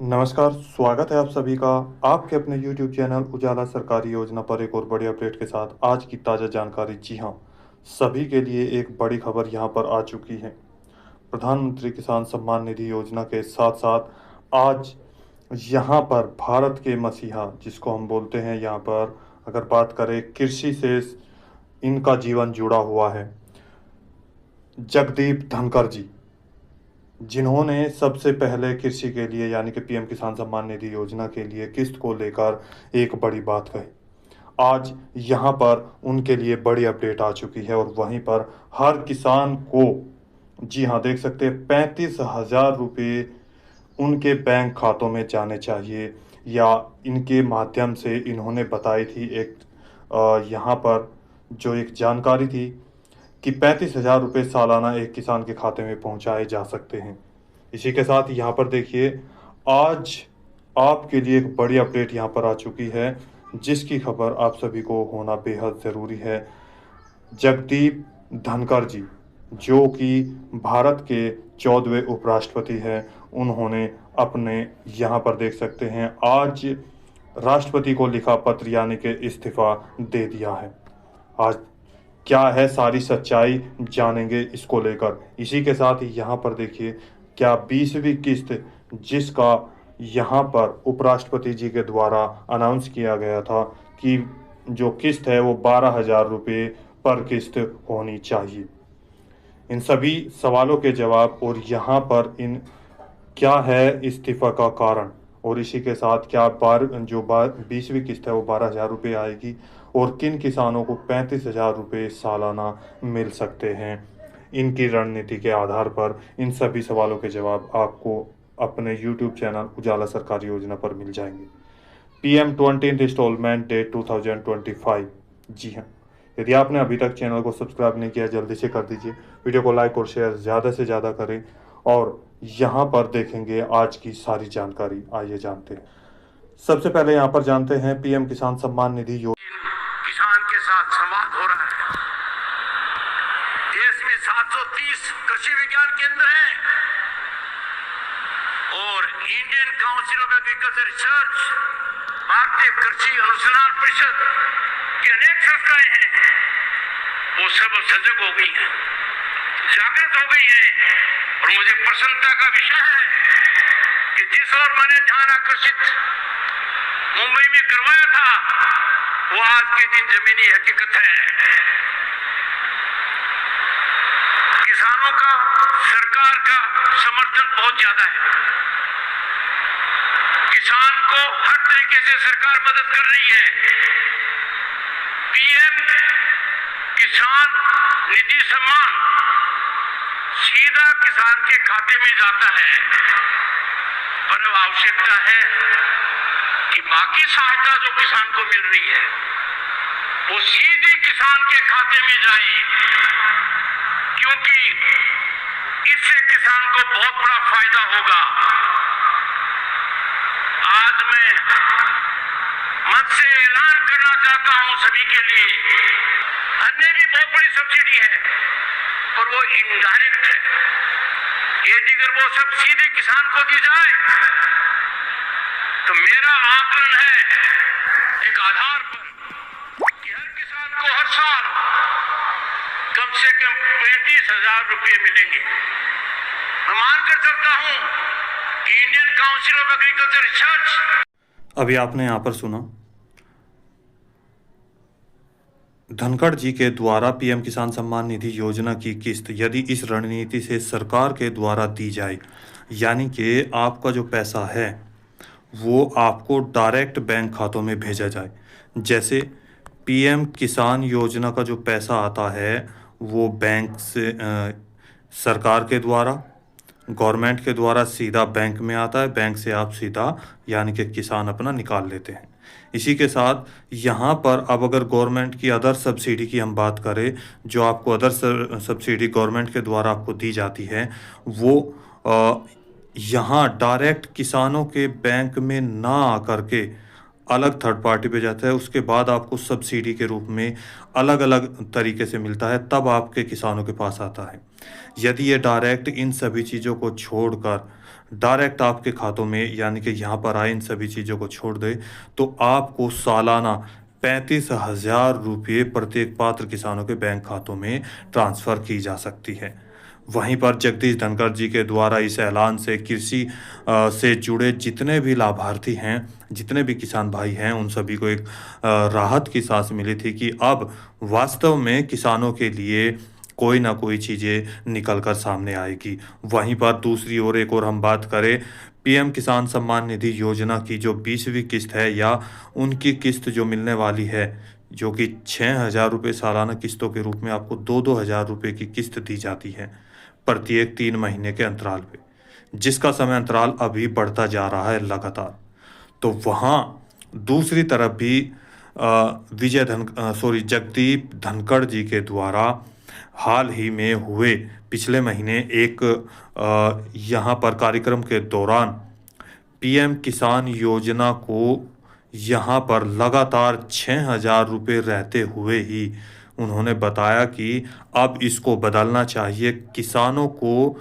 नमस्कार, स्वागत है आप सभी का आपके अपने YouTube चैनल उजाला सरकारी योजना पर एक और बड़ी अपडेट के साथ। आज की ताज़ा जानकारी, जी हाँ, सभी के लिए एक बड़ी खबर यहाँ पर आ चुकी है। प्रधानमंत्री किसान सम्मान निधि योजना के साथ-साथ आज यहाँ पर भारत के मसीहा, जिसको हम बोलते हैं, यहाँ पर अगर बात करें कृषि से इनका जीवन जुड़ा हुआ है। जगदीप धनखड़ जी, जिन्होंने सबसे पहले कृषि के लिए यानी कि पीएम किसान सम्मान निधि योजना के लिए किस्त को लेकर एक बड़ी बात कही। आज यहाँ पर उनके लिए बड़ी अपडेट आ चुकी है और वहीं पर हर किसान को, जी हाँ, देख सकते हैं, 35,000 रुपये उनके बैंक खातों में जाने चाहिए, या इनके माध्यम से इन्होंने बताई थी एक यहाँ पर जो एक जानकारी थी कि 35,000 रुपये सालाना एक किसान के खाते में पहुंचाए जा सकते हैं। इसी के साथ यहाँ पर देखिए, आज आपके लिए एक बड़ी अपडेट यहाँ पर आ चुकी है, जिसकी खबर आप सभी को होना बेहद ज़रूरी है। जगदीप धनखड़ जी, जो कि भारत के 14वें उपराष्ट्रपति हैं, उन्होंने अपने यहाँ पर देख सकते हैं आज राष्ट्रपति को लिखा पत्र यानी कि इस्तीफ़ा दे दिया है। आज क्या है सारी सच्चाई जानेंगे इसको लेकर। इसी के साथ ही यहाँ पर देखिए, क्या 20वीं किस्त, जिसका यहाँ पर उपराष्ट्रपति जी के द्वारा अनाउंस किया गया था कि जो किस्त है वो 12,000 रुपये पर किस्त होनी चाहिए। इन सभी सवालों के जवाब और यहाँ पर इन क्या है इस्तीफ़ा का कारण, और इसी के साथ क्या 20वीं किस्त है वो 12,000 रुपये आएगी, और किन किसानों को 35,000 रुपये सालाना मिल सकते हैं। इनकी रणनीति के आधार पर इन सभी सवालों के जवाब आपको अपने YouTube चैनल उजाला सरकारी योजना पर मिल जाएंगे। PM 20th instalment date 2025। जी हाँ, यदि आपने अभी तक चैनल को सब्सक्राइब नहीं किया, जल्दी से कर दीजिए। वीडियो को लाइक और शेयर ज़्यादा से ज़्यादा करें और यहाँ पर देखेंगे आज की सारी जानकारी। आइए जानते हैं। सबसे पहले यहाँ पर जानते हैं पीएम किसान सम्मान निधि किसान के साथ संवाद हो रहा है। देश में 730 कृषि विज्ञान केंद्र हैं और Indian council of agriculture research, भारतीय कृषि अनुसंधान परिषद की अनेक संस्थाएं हैं, वो सब सजग हो गई हैं, जागृत हो गई हैं। और मुझे प्रसन्नता का विषय है कि जिस ओर मैंने ध्यान आकर्षित मुंबई में करवाया था, वो आज के दिन जमीनी हकीकत है। किसानों का सरकार का समर्थन बहुत ज्यादा है। किसान को हर तरीके से सरकार मदद कर रही है। पीएम किसान निधि सम्मान सीधा किसान के खाते में जाता है, पर अब आवश्यकता है कि बाकी सहायता जो किसान को मिल रही है वो सीधे किसान के खाते में जाए, क्योंकि इससे किसान को बहुत बड़ा फायदा होगा। आज मैं मन से ऐलान करना चाहता हूं सभी के लिए, अन्य भी बहुत बड़ी सब्सिडी है पर वो इनडायरेक्ट है। यदि अगर वो सब सीधे किसान को दी जाए तो मेरा आकलन है एक आधार पर कि हर किसान को हर साल कम से कम 35,000 रुपये मिलेंगे। मैं मानकर चलता हूं कि Indian council of agriculture research. अभी आपने यहाँ पर सुना, धनखड़ जी के द्वारा पीएम किसान सम्मान निधि योजना की किस्त यदि इस रणनीति से सरकार के द्वारा दी जाए, यानी कि आपका जो पैसा है वो आपको डायरेक्ट बैंक खातों में भेजा जाए। जैसे पीएम किसान योजना का जो पैसा आता है वो बैंक से सरकार के द्वारा, गवर्नमेंट के द्वारा सीधा बैंक में आता है। बैंक से आप सीधा यानी कि किसान अपना निकाल लेते हैं। इसी के साथ यहाँ पर अब अगर गवर्नमेंट की अदर सब्सिडी की हम बात करें, जो आपको अदर सब्सिडी गवर्नमेंट के द्वारा आपको दी जाती है, वो यहाँ डायरेक्ट किसानों के बैंक में ना आकर के अलग थर्ड पार्टी पे जाता है। उसके बाद आपको सब्सिडी के रूप में अलग अलग तरीके से मिलता है, तब आपके किसानों के पास आता है। यदि ये डायरेक्ट इन सभी चीज़ों को छोड़कर डायरेक्ट आपके खातों में यानी कि यहाँ पर आए इन सभी चीज़ों को छोड़ दे तो आपको सालाना 35,000 रुपये प्रत्येक पात्र किसानों के बैंक खातों में ट्रांसफ़र की जा सकती है। वहीं पर जगदीश धनखड़ जी के द्वारा इस ऐलान से कृषि से जुड़े जितने भी लाभार्थी हैं, जितने भी किसान भाई हैं, उन सभी को एक राहत की सांस मिली थी कि अब वास्तव में किसानों के लिए कोई ना कोई चीज़ें निकल कर सामने आएगी। वहीं पर दूसरी ओर एक और हम बात करें पीएम किसान सम्मान निधि योजना की जो 20वीं किस्त है या उनकी किस्त जो मिलने वाली है, जो कि 6,000 रुपये सालाना किस्तों के रूप में आपको 2-2 हज़ार रुपये की किस्त दी जाती है प्रत्येक 3 महीने के अंतराल पे, जिसका समय अंतराल अभी बढ़ता जा रहा है लगातार। तो वहाँ दूसरी तरफ भी जगदीप धनखड़ जी के द्वारा हाल ही में हुए पिछले महीने एक यहाँ पर कार्यक्रम के दौरान पीएम किसान योजना को यहाँ पर लगातार 6,000 रुपये रहते हुए ही उन्होंने बताया कि अब इसको बदलना चाहिए, किसानों को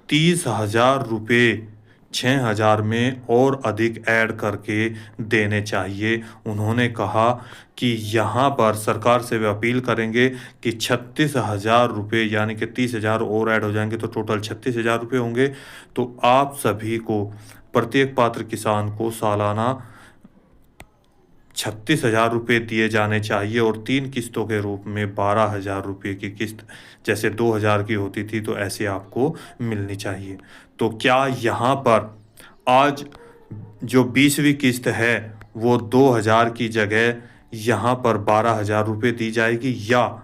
30,000 रुपये 6,000 में और अधिक ऐड करके देने चाहिए। उन्होंने कहा कि यहाँ पर सरकार से वे अपील करेंगे कि 36,000 रुपये यानी कि 30,000 और ऐड हो जाएंगे तो टोटल 36,000 रुपये होंगे। तो आप सभी को प्रत्येक पात्र किसान को सालाना 36,000 रुपये दिए जाने चाहिए और 3 किस्तों के रूप में 12,000 रुपये की किस्त, जैसे 2,000 की होती थी तो ऐसे आपको मिलनी चाहिए। तो क्या यहाँ पर आज जो 20वीं किस्त है वो 2,000 की जगह यहाँ पर 12,000 रुपये दी जाएगी, या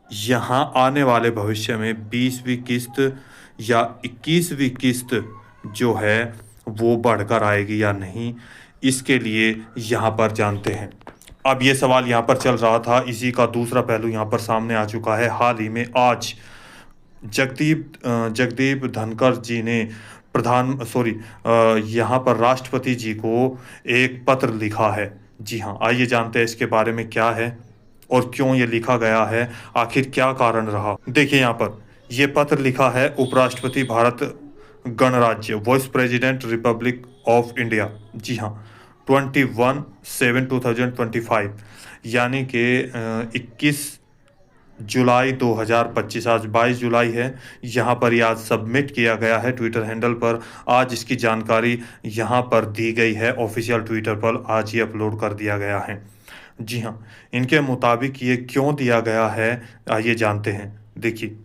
यहाँ आने वाले भविष्य में 20वीं किस्त या 21वीं किस्त जो है वो बढ़कर आएगी या नहीं, इसके लिए यहाँ पर जानते हैं। अब ये सवाल यहाँ पर चल रहा था, इसी का दूसरा पहलू यहाँ पर सामने आ चुका है। हाल ही में आज जगदीप धनखड़ जी ने यहाँ पर राष्ट्रपति जी को एक पत्र लिखा है। जी हाँ, आइए जानते हैं इसके बारे में क्या है और क्यों ये लिखा गया है, आखिर क्या कारण रहा। देखिए यहाँ पर ये पत्र लिखा है उपराष्ट्रपति भारत गणराज्य vice president republic of India. जी हाँ, 21/7/2025 यानी कि 21 जुलाई 2025, आज 22 जुलाई है। यहाँ पर ये आज सबमिट किया गया है ट्विटर हैंडल पर। आज इसकी जानकारी यहाँ पर दी गई है ऑफिशियल ट्विटर पर, आज ही अपलोड कर दिया गया है। जी हाँ, इनके मुताबिक ये क्यों दिया गया है आइए जानते हैं। देखिए,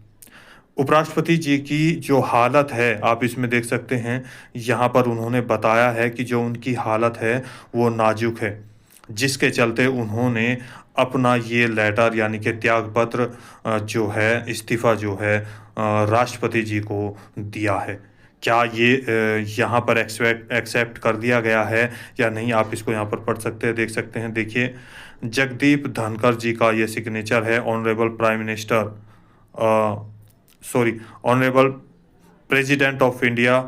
उपराष्ट्रपति जी की जो हालत है आप इसमें देख सकते हैं, यहाँ पर उन्होंने बताया है कि जो उनकी हालत है वो नाजुक है, जिसके चलते उन्होंने अपना ये लेटर यानी कि त्यागपत्र जो है, इस्तीफ़ा जो है राष्ट्रपति जी को दिया है। क्या ये यहाँ पर एक्सेप्ट कर दिया गया है या नहीं, आप इसको यहाँ पर पढ़ सकते हैं, देख सकते हैं। देखिए, जगदीप धनखड़ जी का ये सिग्नेचर है, honourable president of India,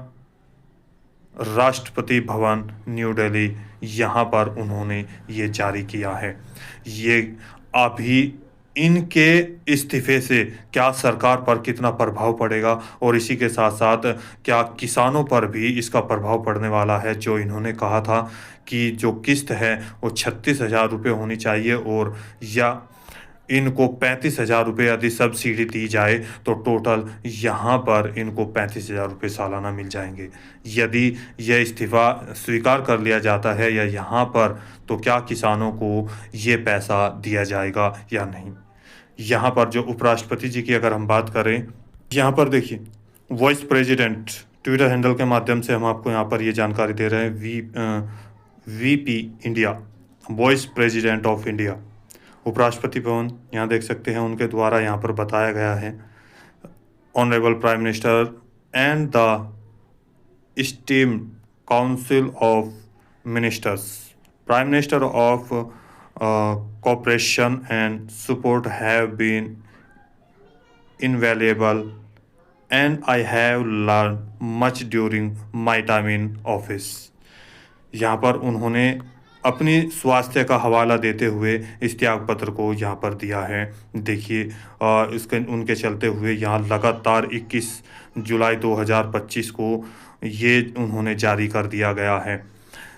Rashtrapati Bhavan, new Delhi, यहाँ पर उन्होंने ये जारी किया है। ये अभी इनके इस्तीफे से क्या सरकार पर कितना प्रभाव पड़ेगा और इसी के साथ साथ क्या किसानों पर भी इसका प्रभाव पड़ने वाला है। जो इन्होंने कहा था कि जो किस्त है वो 36,000 रुपये होनी चाहिए और या इनको 35,000 रुपये यदि सब्सिडी दी जाए तो टोटल यहाँ पर इनको 35,000 रुपये सालाना मिल जाएंगे। यदि यह इस्तीफ़ा स्वीकार कर लिया जाता है या यहाँ पर, तो क्या किसानों को ये पैसा दिया जाएगा या नहीं। यहाँ पर जो उपराष्ट्रपति जी की अगर हम बात करें, यहाँ पर देखिए, वाइस प्रेसिडेंट ट्विटर हैंडल के माध्यम से हम आपको यहाँ पर ये जानकारी दे रहे हैं। VP India, vice president of India, उपराष्ट्रपति भवन, यहाँ देख सकते हैं उनके द्वारा यहाँ पर बताया गया है, honourable prime minister and the steam council of ministers, prime minister of cooperation and support have been invaluable and I have learned much during my time in office। यहाँ पर उन्होंने अपनी स्वास्थ्य का हवाला देते हुए इस त्याग पत्र को यहाँ पर दिया है। देखिए, इसके उनके चलते हुए यहाँ लगातार 21 जुलाई 2025 को ये उन्होंने जारी कर दिया गया है।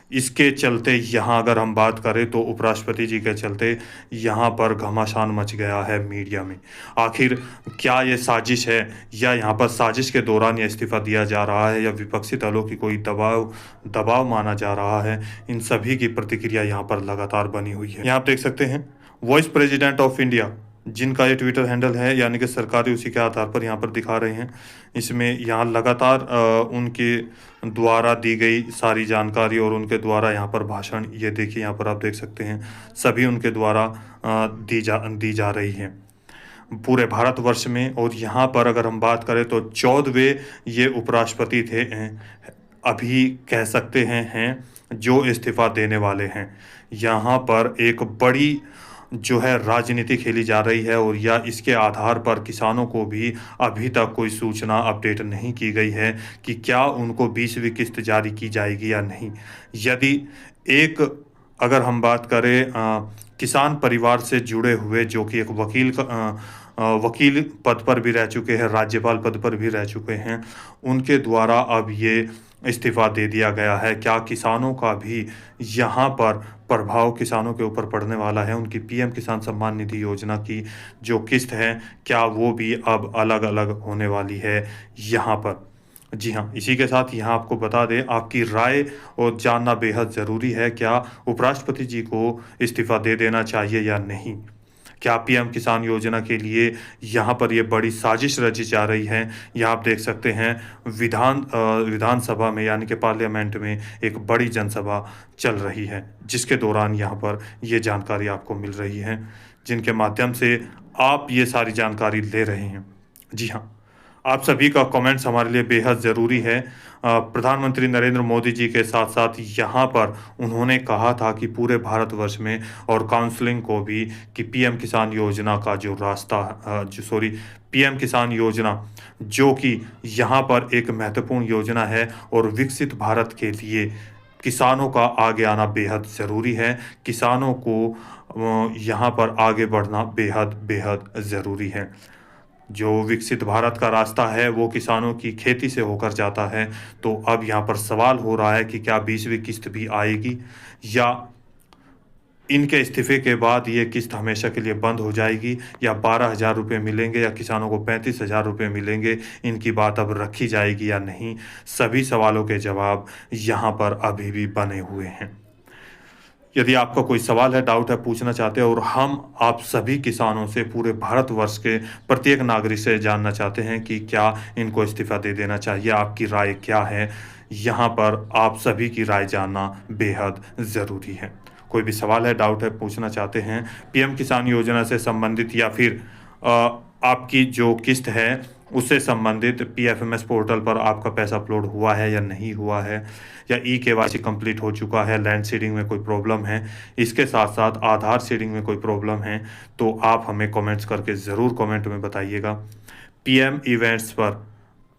इसके चलते यहाँ अगर हम बात करें तो उपराष्ट्रपति जी के चलते यहाँ पर घमासान मच गया है मीडिया में। आखिर क्या ये साजिश है, या यहाँ पर साजिश के दौरान ये इस्तीफ़ा दिया जा रहा है, या विपक्षी दलों की कोई दबाव माना जा रहा है, इन सभी की प्रतिक्रिया यहाँ पर लगातार बनी हुई है। यहाँ आप देख सकते हैं वाइस प्रेसिडेंट ऑफ इंडिया, जिनका ये ट्विटर हैंडल है, यानी कि सरकारी उसी के आधार पर यहाँ पर दिखा रहे हैं। इसमें यहाँ लगातार उनके द्वारा दी गई सारी जानकारी और उनके द्वारा यहाँ पर भाषण, ये देखिए यहाँ पर आप देख सकते हैं, सभी उनके द्वारा दी जा रही हैं पूरे भारतवर्ष में। और यहाँ पर अगर हम बात करें तो 14वें ये उपराष्ट्रपति थे, अभी कह सकते हैं जो इस्तीफ़ा देने वाले हैं। यहाँ पर एक बड़ी जो है राजनीति खेली जा रही है, और या इसके आधार पर किसानों को भी अभी तक कोई सूचना अपडेट नहीं की गई है कि क्या उनको 20वीं किस्त जारी की जाएगी या नहीं। यदि अगर हम बात करें किसान परिवार से जुड़े हुए, जो कि एक वकील पद पर भी रह चुके हैं, राज्यपाल पद पर भी रह चुके हैं, उनके द्वारा अब ये इस्तीफ़ा दे दिया गया है। क्या किसानों का भी यहाँ पर प्रभाव किसानों के ऊपर पड़ने वाला है? उनकी पीएम किसान सम्मान निधि योजना की जो किस्त है, क्या वो भी अब अलग अलग होने वाली है यहाँ पर? जी हाँ, इसी के साथ यहाँ आपको बता दें, आपकी राय और जानना बेहद ज़रूरी है। क्या उपराष्ट्रपति जी को इस्तीफ़ा दे देना चाहिए या नहीं? क्या पीएम किसान योजना के लिए यहाँ पर ये बड़ी साजिश रची जा रही है? यहाँ आप देख सकते हैं विधानसभा में, यानी कि पार्लियामेंट में एक बड़ी जनसभा चल रही है, जिसके दौरान यहाँ पर ये जानकारी आपको मिल रही है, जिनके माध्यम से आप ये सारी जानकारी ले रहे हैं। जी हाँ, आप सभी का कमेंट्स हमारे लिए बेहद ज़रूरी है। प्रधानमंत्री नरेंद्र मोदी जी के साथ साथ यहाँ पर उन्होंने कहा था कि पूरे भारतवर्ष में और काउंसलिंग को भी कि पीएम किसान योजना का जो रास्ता पीएम किसान योजना, जो कि यहाँ पर एक महत्वपूर्ण योजना है, और विकसित भारत के लिए किसानों का आगे आना बेहद ज़रूरी है। किसानों को यहाँ पर आगे बढ़ना बेहद ज़रूरी है। जो विकसित भारत का रास्ता है वो किसानों की खेती से होकर जाता है। तो अब यहाँ पर सवाल हो रहा है कि क्या 20वीं किस्त भी आएगी, या इनके इस्तीफे के बाद ये किस्त हमेशा के लिए बंद हो जाएगी, या 12,000 रुपये मिलेंगे, या किसानों को 35,000 रुपये मिलेंगे। इनकी बात अब रखी जाएगी या नहीं? सभी सवालों के जवाब यहाँ पर अभी भी बने हुए हैं। यदि आपका कोई सवाल है, डाउट है, पूछना चाहते हैं, और हम आप सभी किसानों से, पूरे भारतवर्ष के प्रत्येक नागरिक से जानना चाहते हैं कि क्या इनको इस्तीफ़ा दे देना चाहिए, आपकी राय क्या है? यहाँ पर आप सभी की राय जानना बेहद ज़रूरी है। कोई भी सवाल है, डाउट है, पूछना चाहते हैं पीएम किसान योजना से संबंधित, या फिर आपकी जो किस्त है उससे संबंधित PFMS पोर्टल पर आपका पैसा अपलोड हुआ है या नहीं हुआ है, या KYC कंप्लीट हो चुका है, लैंड सीडिंग में कोई प्रॉब्लम है, इसके साथ साथ आधार सीडिंग में कोई प्रॉब्लम है, तो आप हमें कमेंट्स करके ज़रूर कमेंट में बताइएगा। PM इवेंट्स पर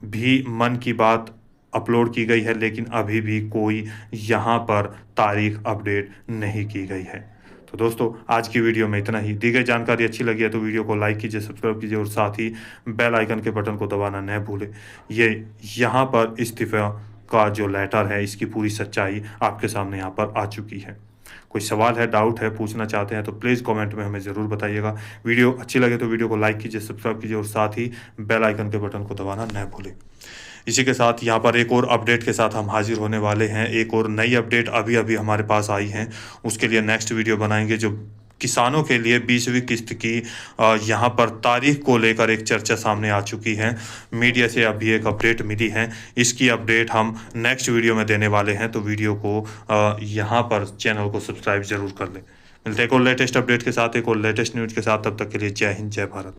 भी मन की बात अपलोड की गई है, लेकिन अभी भी कोई यहाँ पर तारीख अपडेट नहीं की गई है। तो दोस्तों, आज की वीडियो में इतना ही। दी गई जानकारी अच्छी लगी है तो वीडियो को लाइक कीजिए, सब्सक्राइब कीजिए, और साथ ही बेल आइकन के बटन को दबाना न भूलें। ये यहाँ पर इस्तीफ़ा का जो लेटर है, इसकी पूरी सच्चाई आपके सामने यहाँ पर आ चुकी है। कोई सवाल है, डाउट है, पूछना चाहते हैं तो प्लीज़ कमेंट में हमें ज़रूर बताइएगा। वीडियो अच्छी लगे तो वीडियो को लाइक कीजिए, सब्सक्राइब कीजिए, और साथ ही बेल आइकन के बटन को दबाना न भूलें। इसी के साथ यहाँ पर एक और अपडेट के साथ हम हाजिर होने वाले हैं। एक और नई अपडेट अभी हमारे पास आई है, उसके लिए नेक्स्ट वीडियो बनाएंगे। जो किसानों के लिए 20वीं किस्त की यहाँ पर तारीख को लेकर एक चर्चा सामने आ चुकी है। मीडिया से अभी एक अपडेट मिली है, इसकी अपडेट हम नेक्स्ट वीडियो में देने वाले हैं। तो वीडियो को यहाँ पर चैनल को सब्सक्राइब जरूर कर लें। मिलते हैं एक और लेटेस्ट अपडेट के साथ, एक और लेटेस्ट न्यूज़ के साथ। तब तक के लिए जय हिंद, जय भारत।